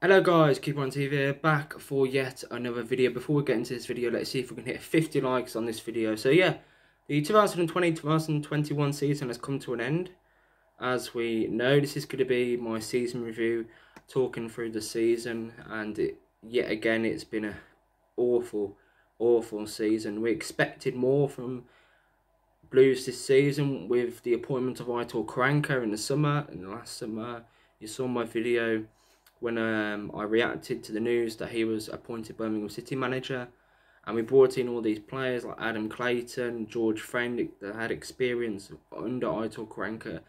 Hello guys, Keep On TV here, back for yet another video. Before we get into this video, let's see if we can hit 50 likes on this video. So yeah, the 2020-2021 season has come to an end. As we know, this is going to be my season review, talking through the season, and yet again it's been an awful season. We expected more from Blues this season with the appointment of Aitor Karanka in the last summer. You saw my video when I reacted to the news that he was appointed Birmingham City manager, and we brought in all these players like Adam Clayton, George Friend that had experience under Aitor Karanka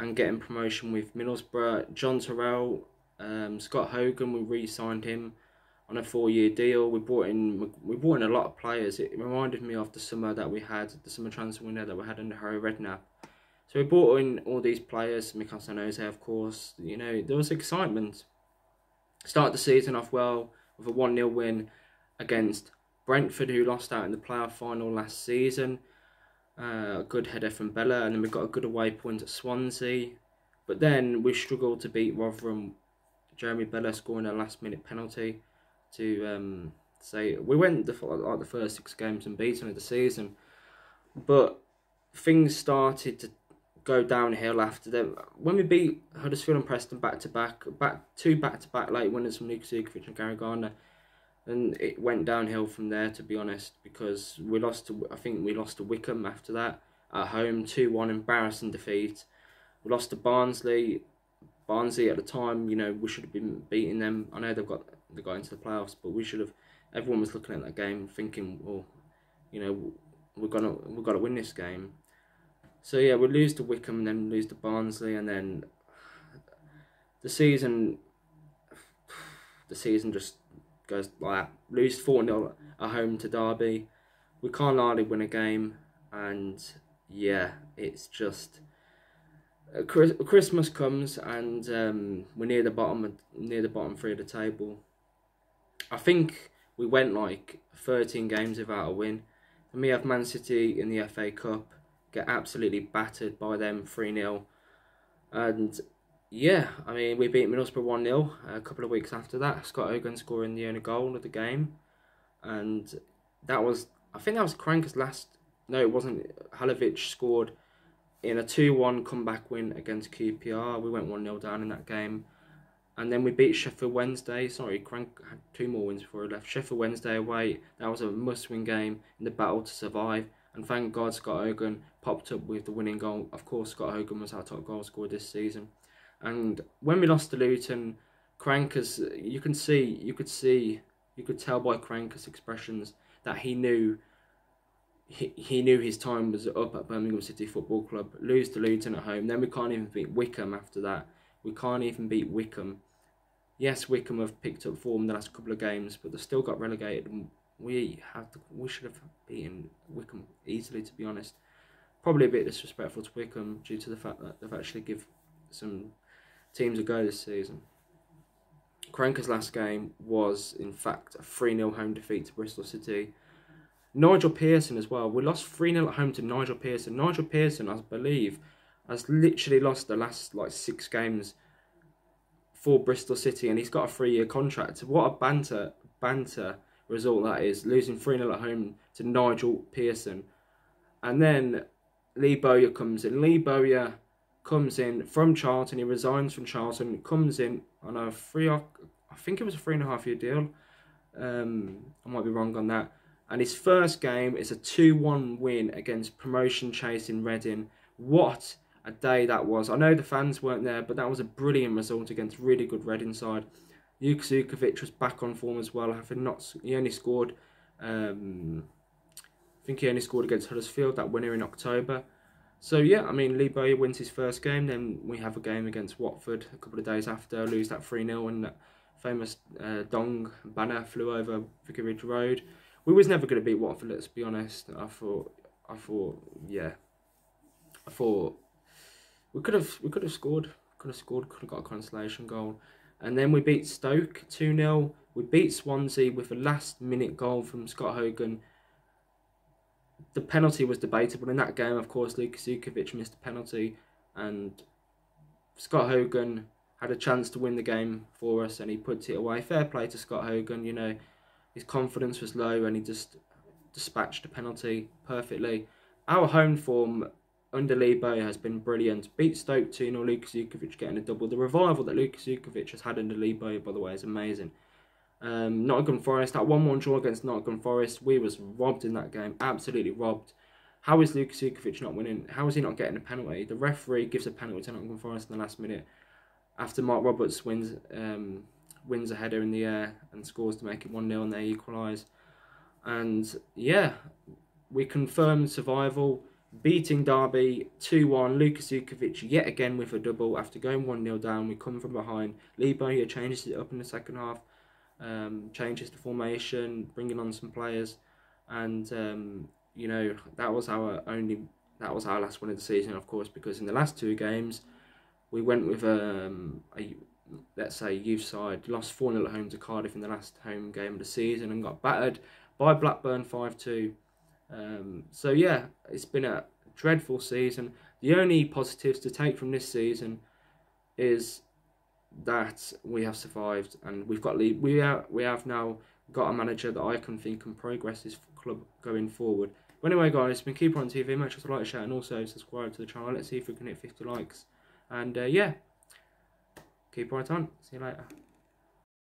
and getting promotion with Middlesbrough. John Terrell, Scott Hogan, we re-signed him on a 4-year deal. We brought in a lot of players. It reminded me of the summer that we had, the summer transfer window that we had under Harry Redknapp. So we brought in all these players, Mikkel Sanose, of course. You know, there was excitement. Started the season off well with a 1-0 win against Brentford, who lost out in the playoff final last season. A good header from Bella, and then we got a good away point at Swansea. But then we struggled to beat Rotherham. Jeremy Bella scoring a last-minute penalty to say we went the first 6 games unbeaten of the season, but things started to go downhill after them. When we beat Huddersfield and Preston two back-to-back late winners from Luka Sukovic and Gary Gardner, and it went downhill from there, to be honest, because we lost to, I think we lost to Wickham after that at home, 2-1, embarrassing defeat. We lost to Barnsley. Barnsley at the time, you know, we should have been beating them. I know they got into the playoffs, but we should have. Everyone was looking at that game thinking, well, you know, we've got to win this game. So yeah, we lose to Wickham and then lose to Barnsley, and then the season just goes like that. Lose 4-0 at home to Derby. We can't hardly win a game, and yeah, it's just Christmas comes and we're near the bottom 3 of the table. I think we went like 13 games without a win. For me, I have Man City in the FA Cup, get absolutely battered by them 3-0, and yeah, I mean, we beat Middlesbrough 1-0 a couple of weeks after that. Scott Hogan scoring the only goal of the game, and I think that was Karanka's last. No, it wasn't. Halovic scored in a 2-1 comeback win against QPR. We went 1-0 down in that game. And then we beat Sheffield Wednesday. Sorry, Crank had 2 more wins before he left. Sheffield Wednesday away. That was a must-win game in the battle to survive. And thank God Scott Hogan popped up with the winning goal. Of course, Scott Hogan was our top goal scorer this season. And when we lost to Luton, Cranker's, you could tell by Cranker's expressions that he knew his time was up at Birmingham City Football Club. Lose to Luton at home. Then we can't even beat Wickham after that. We can't even beat Wickham. Yes, Wickham have picked up form the last couple of games, but they've still got relegated. And we should have beaten Wickham easily, to be honest. Probably a bit disrespectful to Wickham due to the fact that they've actually give some teams a go this season. Karanka's last game was, in fact, a 3-0 home defeat to Bristol City. Nigel Pearson as well. We lost 3-0 at home to Nigel Pearson. Nigel Pearson, I believe, has literally lost the last 6 games for Bristol City, and he's got a 3-year contract. What a banter result that is, losing 3-0 at home to Nigel Pearson. And then Lee Bowyer comes in. Lee Bowyer comes in from Charlton. He resigns from Charlton, comes in on a I think it was a 3.5-year deal. I might be wrong on that. And his first game is a 2-1 win against promotion chasing Reading. What a day that was. I know the fans weren't there, but that was a brilliant result against really good Reading side. Luka Sukovic was back on form as well. He only scored, I think he only scored against Huddersfield, that winner in October. So yeah, I mean, Lee Bowyer wins his first game. Then we have a game against Watford a couple of days after, lose that 3-0, and that famous Dong banner flew over Vicarage Road. We was never going to beat Watford, let's be honest. I thought we could have scored, could have got a consolation goal. And then we beat Stoke 2-0. We beat Swansea with a last-minute goal from Scott Hogan. The penalty was debatable in that game. Of course, Luka Sukovic missed a penalty, and Scott Hogan had a chance to win the game for us and he put it away. Fair play to Scott Hogan, you know, his confidence was low and he just dispatched the penalty perfectly. Our home form under Lee Bowyer has been brilliant. Beat Stoke 2-0, Lukas Jukovic getting a double. The revival that Lukas Jukovic has had under Lee Bowyer, by the way, is amazing. Nottingham Forest, that 1-1 draw against Nottingham Forest, we was robbed in that game, absolutely robbed. How is Lukas Jukovic not winning? How is he not getting a penalty? The referee gives a penalty to Nottingham Forest in the last minute after Mark Roberts wins a header in the air and scores to make it 1-0 and they equalise. And yeah, we confirmed survival, beating Derby 2-1. Lukas Jukovic yet again with a double after going 1-0 down. We come from behind. Lee Bowyer changes it up in the second half. Changes the formation, bringing on some players, and you know, that was our last win of the season, of course, because in the last 2 games we went with let's say youth side, lost 4-0 at home to Cardiff in the last home game of the season and got battered by Blackburn 5-2. So yeah, it's been a dreadful season. The only positives to take from this season is that we have survived and we have now got a manager that I can think can progress this club going forward. But anyway, guys, it's been Keeper on TV. Make sure to like, share, and also subscribe to the channel. Let's see if we can hit 50 likes. And yeah, keep right on. See you later.